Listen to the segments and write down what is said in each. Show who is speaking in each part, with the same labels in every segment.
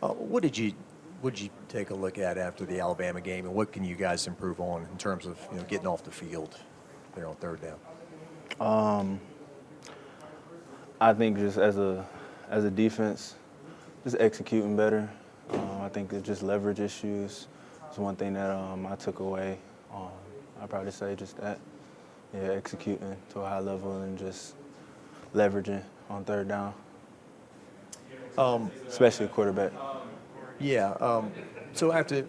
Speaker 1: What did you take a look at after the Alabama game, and what can you guys improve on in terms of getting off the field there on third down?
Speaker 2: I think just as a defense, just executing better. I think it's just leverage issues. It's one thing that I took away. I'd probably say just that. Yeah, executing to a high level and just leveraging on third down, especially a quarterback.
Speaker 1: Yeah. So after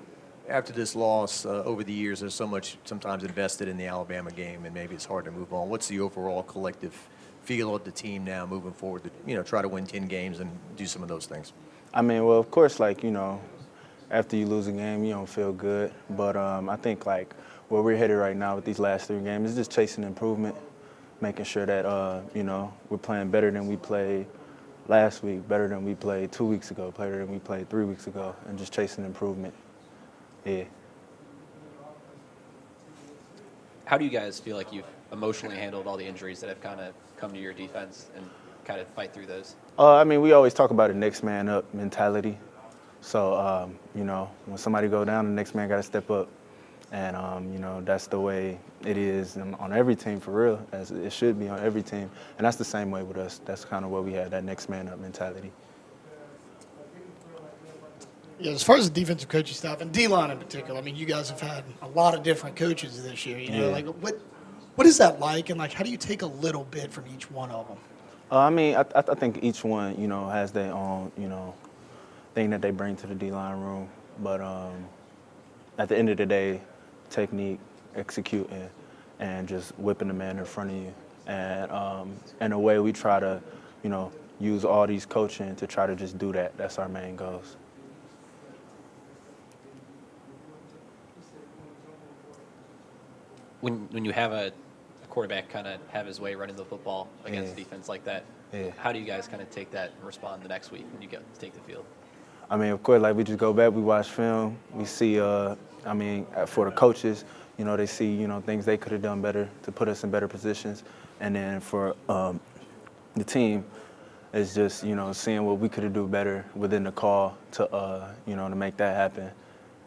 Speaker 1: this loss over the years, there's so much sometimes invested in the Alabama game, and maybe it's hard to move on. What's the overall collective feel of the team now moving forward to try to win 10 games and do some of those things?
Speaker 2: I mean, well, of course, after you lose a game, you don't feel good. But I think, where we're headed right now with these last 3 games is just chasing improvement, making sure that, we're playing better than we played last week, better than we played 2 weeks ago, better than we played 3 weeks ago, and just chasing improvement. Yeah.
Speaker 3: How do you guys feel like you've emotionally handled all the injuries that have kind of come to your defense and kind of fight through those?
Speaker 2: I mean, we always talk about a next man up mentality. So, when somebody go down, the next man got to step up. And, that's the way it is on every team for real, as it should be on every team. And that's the same way with us. That's kind of what we had, that next man up mentality.
Speaker 4: Yeah, as far as the defensive coaching staff and D-line in particular, I mean, you guys have had a lot of different coaches this year.
Speaker 2: Yeah.
Speaker 4: What is that like, and how do you take a little bit from each one of them?
Speaker 2: I mean, I think each one, has their own, thing that they bring to the D-line room. But at the end of the day, technique, executing, and just whipping the man in front of you. And in a way, we try to, use all these coaching to try to just do that. That's our main goals.
Speaker 3: When you have a quarterback kind of have his way running the football against a defense like that, how do you guys kind of take that and respond the next week when you get to take the field?
Speaker 2: I mean, of course, we just go back, we watch film, we see, for the coaches, they see, things they could have done better to put us in better positions. And then for the team, it's just, seeing what we could have done better within the call to, to make that happen.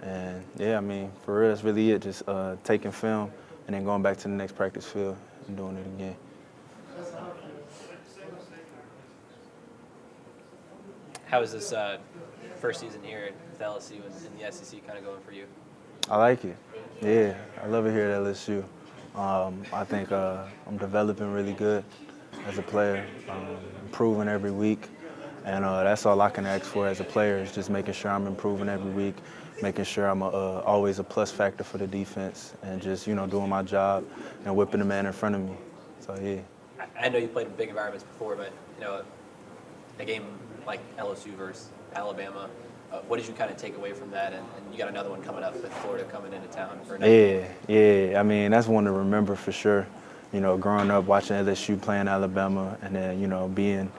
Speaker 2: And, yeah, I mean, for real, that's really it, just taking film and then going back to the next practice field and doing it again.
Speaker 3: How is this first season here at LSU and the SEC kind of going for you?
Speaker 2: I like it. Yeah, I love it here at LSU. I think I'm developing really good as a player, improving every week. And that's all I can ask for as a player is just making sure I'm improving every week, making sure I'm always a plus factor for the defense and just, doing my job and whipping the man in front of me. So, yeah.
Speaker 3: I know you played in big environments before, but, a game like LSU versus Alabama, what did you kind of take away from that? And you got another one coming up with Florida coming into town for another game.
Speaker 2: Yeah. I mean, that's one to remember for sure. Growing up watching LSU playing Alabama and then,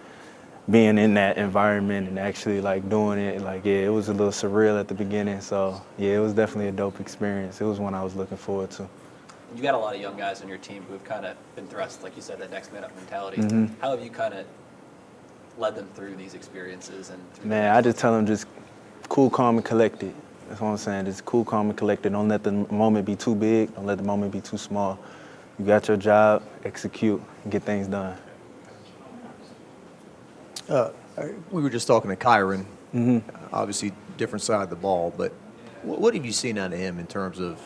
Speaker 2: being in that environment and actually doing it, it was a little surreal at the beginning. So, yeah, it was definitely a dope experience. It was one I was looking forward to.
Speaker 3: You got a lot of young guys on your team who have kind of been thrust, like you said, that next man up mentality.
Speaker 2: Mm-hmm.
Speaker 3: How have you kind of led them through these experiences?
Speaker 2: Man, I just tell them just cool, calm, and collected. That's what I'm saying. Just cool, calm, and collected. Don't let the moment be too big. Don't let the moment be too small. You got your job, execute, and get things done.
Speaker 1: We were just talking to Kyron.
Speaker 2: Mm-hmm.
Speaker 1: Obviously, different side of the ball, but what have you seen out of him in terms of,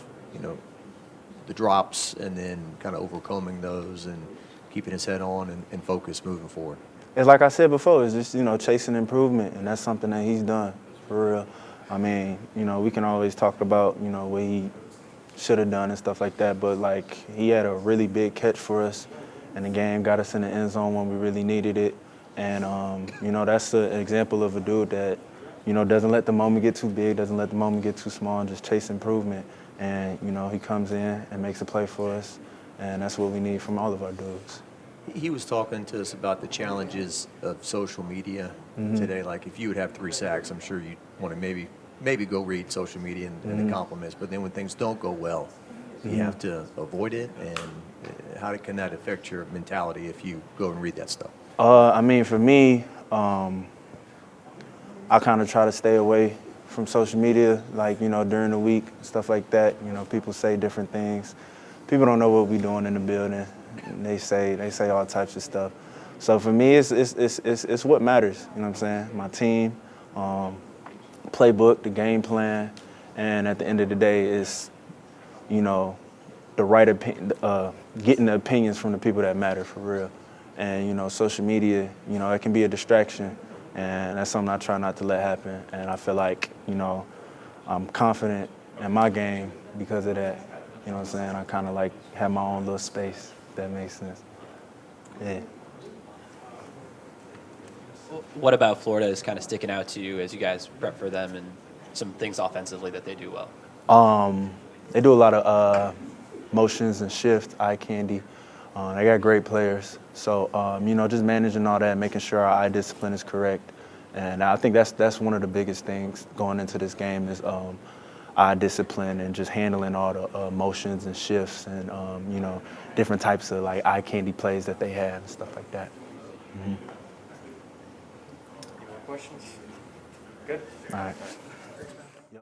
Speaker 1: the drops and then kind of overcoming those and keeping his head on and focus moving forward?
Speaker 2: It's like I said before, it's just, chasing improvement, and that's something that he's done, for real. I mean, we can always talk about, what he should have done and stuff like that, but, he had a really big catch for us, and the game got us in the end zone when we really needed it. And, that's an example of a dude that, doesn't let the moment get too big, doesn't let the moment get too small, and just chase improvement. And, he comes in and makes a play for us, and that's what we need from all of our dudes.
Speaker 1: He was talking to us about the challenges of social media today. Like, if you would have 3 sacks, I'm sure you'd want to maybe go read social media and the compliments. But then when things don't go well, you have to avoid it. And how can that affect your mentality if you go and read that stuff?
Speaker 2: I mean, for me, I kind of try to stay away from social media, like, you know, during the week, stuff like that. You know, people say different things. People don't know what we're doing in the building. They say all types of stuff. So for me, it's what matters. You know what I'm saying? My team, playbook, the game plan, and at the end of the day, it's, you know, the right getting the opinions from the people that matter for real. And, you know, social media, you know, it can be a distraction, and that's something I try not to let happen. And I feel like, you know, I'm confident in my game because of that. You know what I'm saying? I kind of like have my own little space, if that makes sense. Yeah.
Speaker 3: What about Florida is kind of sticking out to you as you guys prep for them and some things offensively that they do well?
Speaker 2: They do a lot of motions and shift, eye candy. They got great players. So, you know, just managing all that, making sure our eye discipline is correct. And I think that's one of the biggest things going into this game is eye discipline and just handling all the motions and shifts and, you know, different types of, like, eye candy plays that they have and stuff like that.
Speaker 5: Any more questions? Good.
Speaker 2: All right.